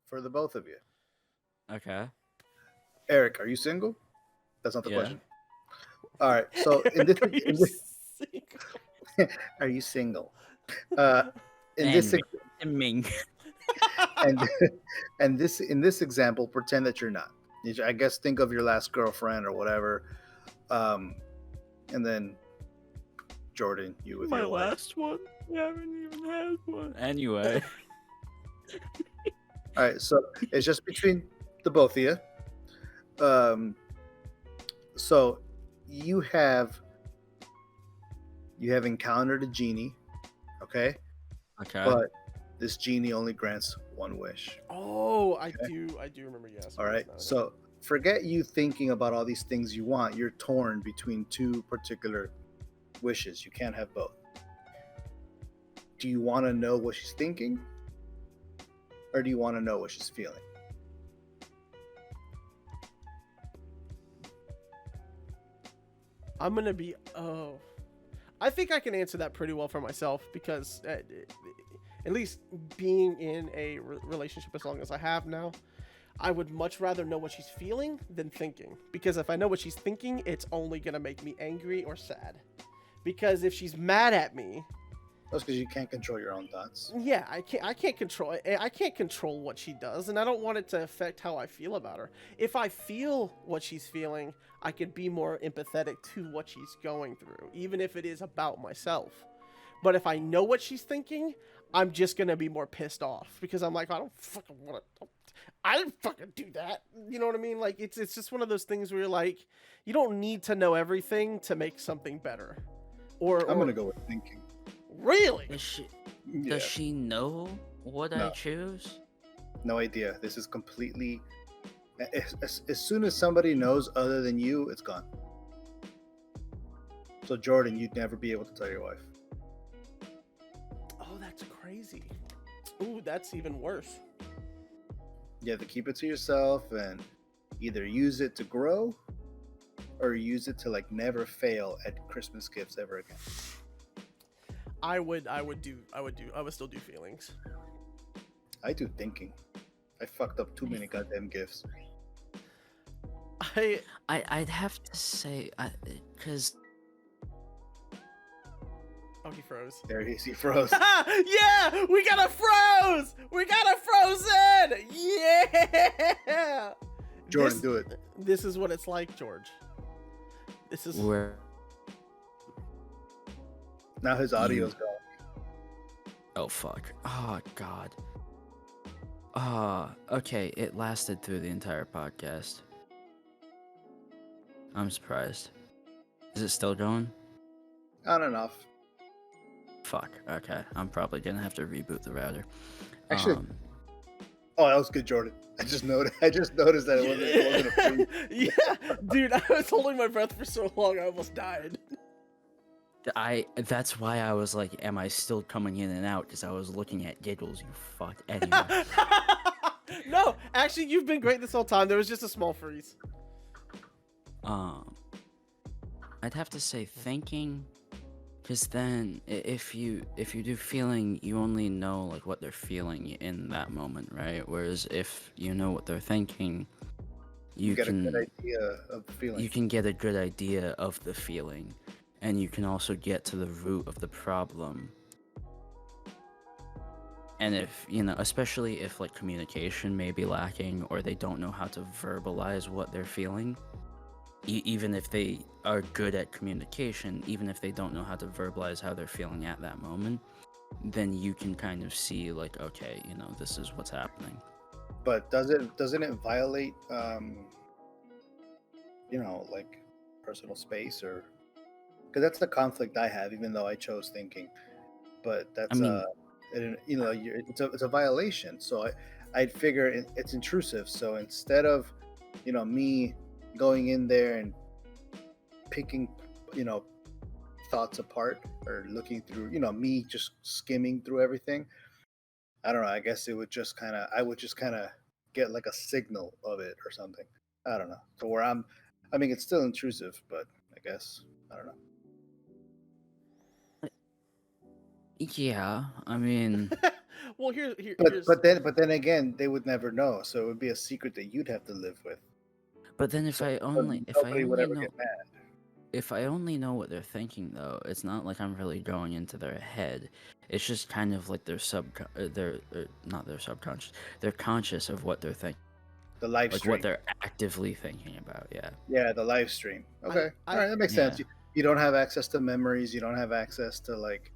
for the both of you. Okay. Eric, are you single? That's not the Yeah. question. All right. So Eric, are you single? are you single? Uh, in this And ex- Ming. and in this example, pretend that you're not. I guess think of your last girlfriend or whatever, um, and then Jordan, you with My your wife. last one? I haven't even had one. Anyway. All right, so it's just between the both of you. Um, so you have encountered a genie, okay? Okay. But this genie only grants one wish. Oh, I do remember you asking. All right. So forget you thinking about all these things you want. You're torn between two particular wishes. You can't have both. Do you want to know what she's thinking? Or do you want to know what she's feeling? I'm gonna be. Oh, I think I can answer that pretty well for myself because at least being in a relationship as long as I have now, I would much rather know what she's feeling than thinking. Because if I know what she's thinking, it's only gonna make me angry or sad. Because if she's mad at me, That's because you can't control your own thoughts. yeah, I can't control it. I can't control what she does, and I don't want it to affect how I feel about her. If I feel what she's feeling, I could be more empathetic to what she's going through, even if it is about myself. But if I know what she's thinking, I'm just gonna be more pissed off because I'm like, I don't fucking want to. I didn't fucking do that. You know what I mean? Like it's just one of those things where you're like, you don't need to know everything to make something better. I'm gonna go with thinking. Really? Yeah. Does she know what I No. choose? No idea. This is completely. As soon as somebody knows other than you, it's gone. So Jordan, you'd never be able to tell your wife. Oh, that's crazy. Ooh, that's even worse. You have to keep it to yourself and either use it to grow or use it to like never fail at Christmas gifts ever again. I would still do feelings. I do thinking. I fucked up too many goddamn gifts. I'd have to say, because Oh, he froze. There he froze. Yeah, we got a froze. We got a frozen. Yeah. Jordan, do it. This is what it's like, George. This is. where. Now his audio's gone. Oh fuck. Oh god. Okay, it lasted through the entire podcast. I'm surprised. Is it still going? Not enough. Fuck. Okay, I'm probably gonna have to reboot the router. Actually, oh, that was good, Jordan. I just noticed that it wasn't a freeze. Yeah, dude, I was holding my breath for so long, I almost died. That's why I was like, am I still coming in and out? Because I was looking at giggles, you fuck. Anyway. No, actually, you've been great this whole time. There was just a small freeze. I'd have to say thinking, because then if you do feeling, you only know like what they're feeling in that moment, right? Whereas if you know what they're thinking, you get can a good idea of the feeling. you can get a good idea of the feeling, and you can also get to the root of the problem. And if, especially if like communication may be lacking or they don't know how to verbalize what they're feeling, even if they are good at communication, even if they don't know how to verbalize how they're feeling at that moment, then you can kind of see like, okay, this is what's happening. But doesn't it violate like personal space, or because that's the conflict I have, even though I chose thinking. But that's it's a violation. So I'd figure it's intrusive. So instead of me going in there and picking thoughts apart or looking through me just skimming through everything, I don't know, I guess I would just kind of get like a signal of it or something. I don't know. So where it's still intrusive, but I guess I don't know. Yeah, I mean, Well, But here's but then again, they would never know, so it would be a secret that you'd have to live with. But then So if I nobody would only ever know get mad. if I only know what they're thinking though, it's not like I'm really going into their head. It's just kind of like not their subconscious. They're conscious of what they're thinking, The live like what stream. they're actively thinking about. Yeah. Yeah, the live stream. Okay. All I right, that makes Yeah. sense. You don't have access to memories, you don't have access to like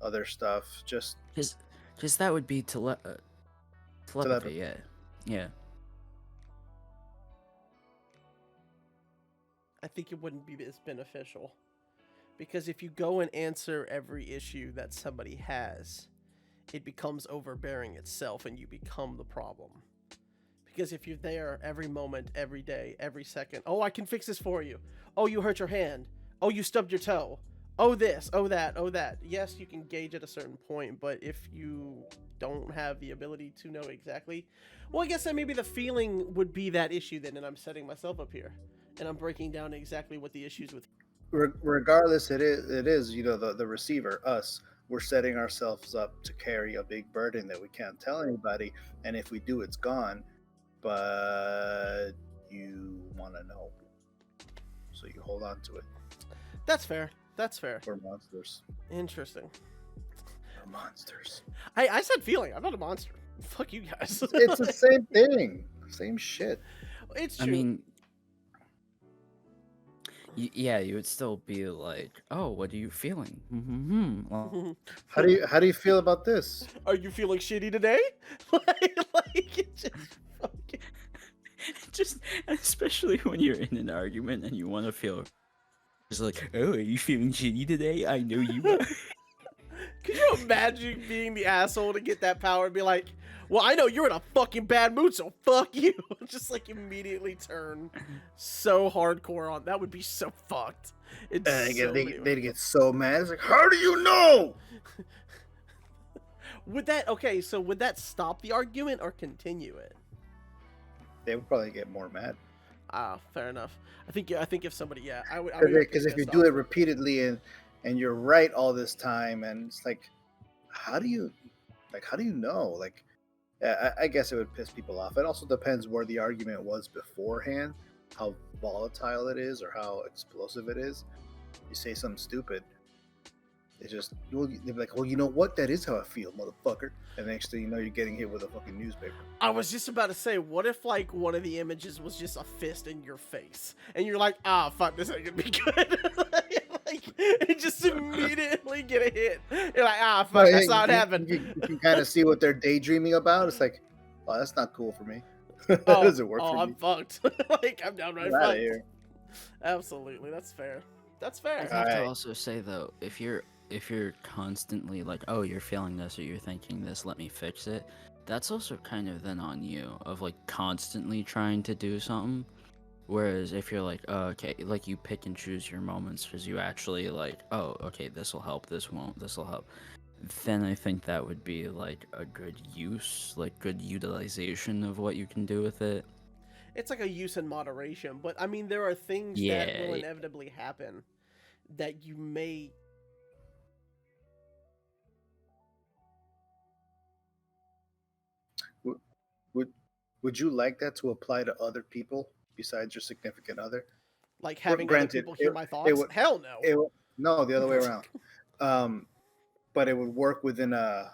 other stuff, just Because that would be telepathy. telepathy. Yeah. Yeah. I think it wouldn't be as beneficial because if you go and answer every issue that somebody has, it becomes overbearing itself, and you become the problem. Because if you're there every moment, every day, every second, oh, I can fix this for you. Oh, you hurt your hand. Oh, you stubbed your toe. Oh, this. Oh, that. Oh, that. Yes, you can gauge at a certain point, but if you don't have the ability to know exactly, well, I guess then maybe the feeling would be that issue then, and I'm setting myself up here, and I'm breaking down exactly what the issues with. Regardless, it is the receiver, us. We're setting ourselves up to carry a big burden that we can't tell anybody, and if we do, it's gone. But you want to know, so you hold on to it. That's fair. That's fair. We're monsters. Interesting. We're monsters. I said feeling. I'm not a monster. Fuck you guys. It's the same thing. Same shit. It's true. I mean, yeah, you would still be like, oh, what are you feeling? Well, How do you feel about this? Are you feeling shitty today? like it just fucking... just especially when you're in an argument and you want to feel just like, oh, are you feeling shitty today? I know you are. Could you imagine being the asshole to get that power and be like, well, I know you're in a fucking bad mood, so fuck you. Just like immediately turn so hardcore on. That would be so fucked. It's so They'd get so mad. It's like, how do you know? Would that stop the argument or continue it? They would probably get more mad. Ah, fair enough. I think if somebody, yeah, I would. Because if you do it repeatedly and you're right all this time, and it's like, how do you know? Like, I guess it would piss people off. It also depends where the argument was beforehand, how volatile it is, or how explosive it is. You say something stupid, they'll be like, well, you know what? That is how I feel, motherfucker. And next thing you know, you're getting hit with a fucking newspaper. I was just about to say, what if like one of the images was just a fist in your face, and you're like, ah, fuck, this ain't gonna be good. Like, and just immediately get a hit. You're like, ah, fuck, that's not happened. You can kind of see what they're daydreaming about. It's like, oh, that's not cool for me. Oh, That doesn't work for I'm me. fucked. Like, I'm downright Get outta fucked. here. Absolutely, that's fair. That's I fair. have Alright. to also say though, if you're constantly like, oh, you're feeling this or you're thinking this, let me fix it. That's also kind of then on you of like constantly trying to do something. Whereas if you're like, oh, okay, like you pick and choose your moments because you actually like, oh, okay, this will help, this won't, this will help. Then I think that would be like a good use, like good utilization of what you can do with it. It's like a use in moderation, but I mean, there are things that Yeah. will inevitably happen that you may. Would you like that to apply to other people besides your significant other? Like having other Granted, people hear it- my it thoughts? would- Hell no. No, the other way around. But it would work within a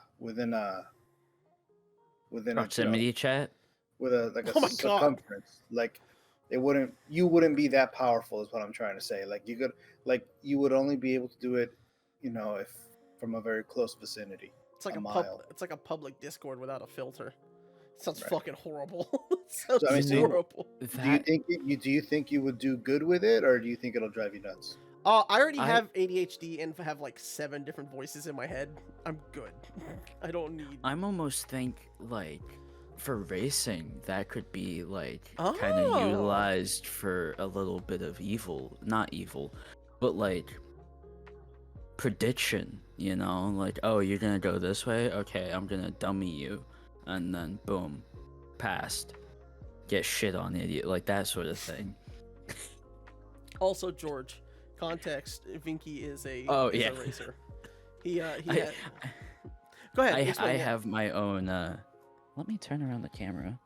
Proximity chat. with a like a Oh my God. circumference. Like you wouldn't be that powerful is what I'm trying to say. You would only be able to do it, if from a very close vicinity. It's like a a mile. it's like a public Discord without a filter. It sounds Right. fucking horrible. It sounds So, I mean, horrible. Do you think you would do good with it, or do you think it'll drive you nuts? I already I- have ADHD and have like 7 different voices in my head. I'm good. I don't need. I'm almost think like for racing that could be like kind of Oh. utilized for a little bit of evil, not evil, but like prediction, like, oh, you're gonna go this way, okay, I'm gonna dummy you, and then boom, passed, get shit on, idiot, like that sort of thing. Also, George, context: Vinky is a Oh, is yeah. a racer. He I- had. Go ahead. I explain it. have my own. Let me turn around the camera.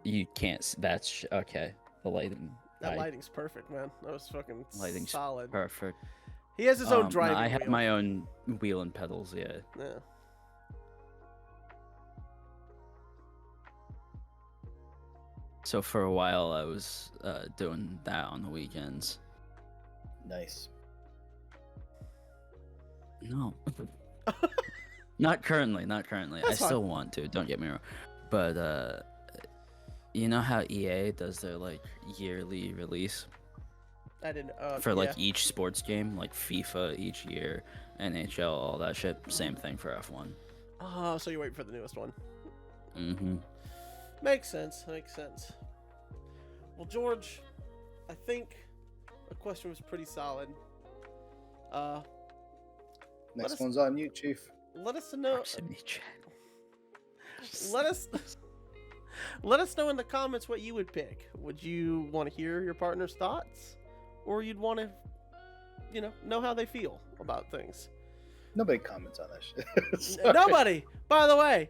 You can't. That's okay. The lighting. That lighting's perfect, man. That was fucking Lighting's solid. perfect. He has his own No, driving I have wheel. my own wheel and pedals. Yeah. Yeah. So for a while, I was doing that on the weekends. Nice. No. Not currently. Not currently. That's I still want to. Don't get me wrong. But you know how EA does their like yearly release I didn't. for like yeah. each sports game, like FIFA each year, NHL, all that shit. Same thing for F1. Oh, so you're waiting for the newest one. Mm-hmm. Makes sense. Makes sense. Well, George, I think the question was pretty solid. Next us- one's on you, Chief. Let us know. Proximity chat. Let us. Let us know in the comments what you would pick. Would you want to hear your partner's thoughts, or you'd want to, know how they feel about things? Nobody comments on that shit. Sorry. Nobody. By the way,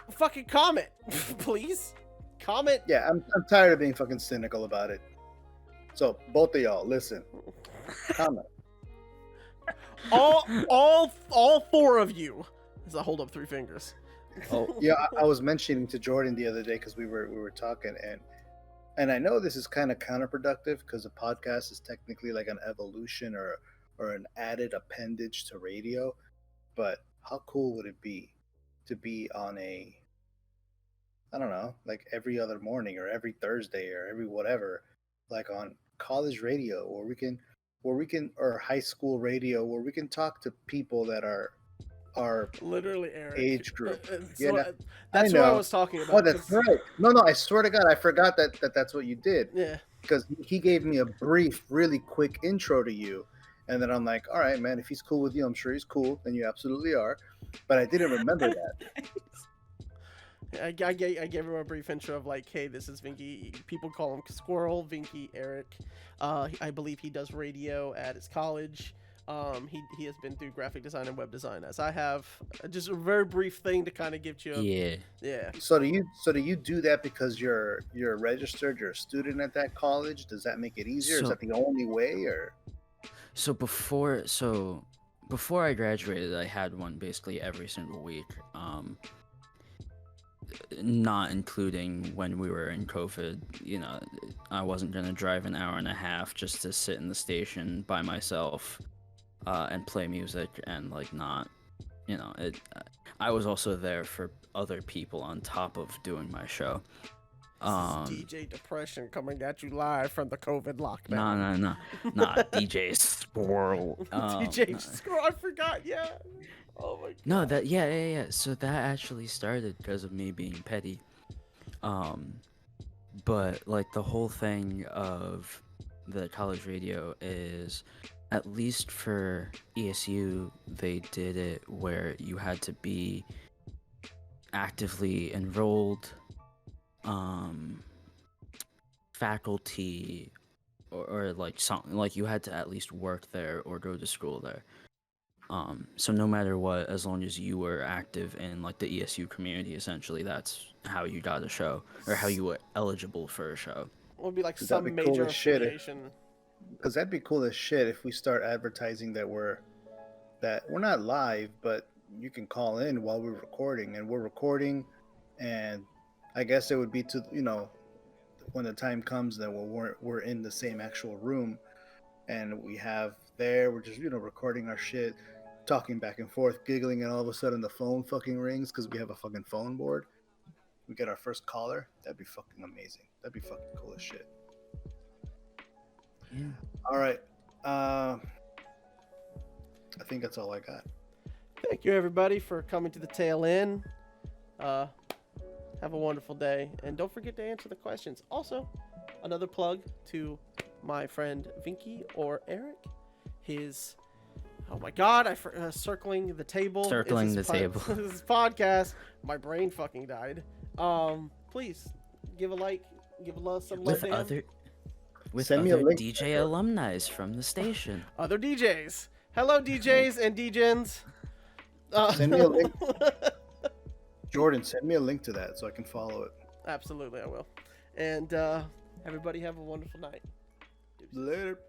fucking comment, please. Comment. Yeah, I'm tired of being fucking cynical about it. So both of y'all, listen. Comment. All four of you. As I hold up 3 fingers. Oh, Yeah, I was mentioning to Jordan the other day because we were talking, and I know this is kind of counterproductive because a podcast is technically like an evolution or an added appendage to radio. But how cool would it be to be on a, I don't know, like every other morning or every Thursday or every whatever, like on college radio or or high school radio where we can talk to people that are Literally, Eric. age group. So, Yeah, that's I what I know. was talking about. Oh, that's 'cause- right. No, I swear to God, I forgot that's what you did Yeah. because he gave me a brief, really quick intro to you, and then I'm like, all right, man, if he's cool with you, I'm sure he's cool, and you absolutely are. But I didn't remember that. I gave him a brief intro of like, hey, this is Vinky. People call him Squirrel, Vinky, Eric. I believe he does radio at his college. He has been through graphic design and web design, as I have. Just a very brief thing to kind of give you. Yeah. So do you do that because you're registered, you're a student at that college? Does that make it easier? Is So- that the only way, or? So before I graduated, I had one basically every single week. Not including when we were in COVID. I wasn't gonna drive an hour and a half just to sit in the station by myself and play music and like not, I was also there for other people on top of doing my show. This is DJ Depression coming at you live from the COVID lockdown. Nah, DJ Squirrel. DJ Squirrel, I forgot. Yeah. Oh my God. No, yeah. So that actually started because of me being petty. But like the whole thing of the college radio is, at least for ESU, they did it where you had to be actively enrolled, faculty, or like something, like you had to at least work there or go to school there. So no matter what, as long as you were active in like the ESU community, essentially, that's how you got a show or how you were eligible for a show. It would be like That'd some be cool major as shit. affiliation. Because that'd be cool as shit if we start advertising that we're not live, but you can call in while we're recording, and we're recording, and I guess it would be to when the time comes that we're in the same actual room, and we're just recording our shit, talking back and forth, giggling, and all of a sudden the phone fucking rings because we have a fucking phone board. We get our first caller. That'd be fucking amazing. That'd be fucking cool as shit. Yeah. All right. I think that's all I got. Thank you, everybody, for coming to the tail end. Have a wonderful day, and don't forget to answer the questions. Also, another plug to my friend Vinky or Eric. Oh my God! Circling the table. Circling the table. This podcast. My brain fucking died. Please give a like, give a love, some love. With Send me a other link. DJ alumni from the station. Other DJs. Hello, DJs and DJs. Send me a link. Jordan, send me a link to that so I can follow it. Absolutely, I will. And everybody have a wonderful night. Later.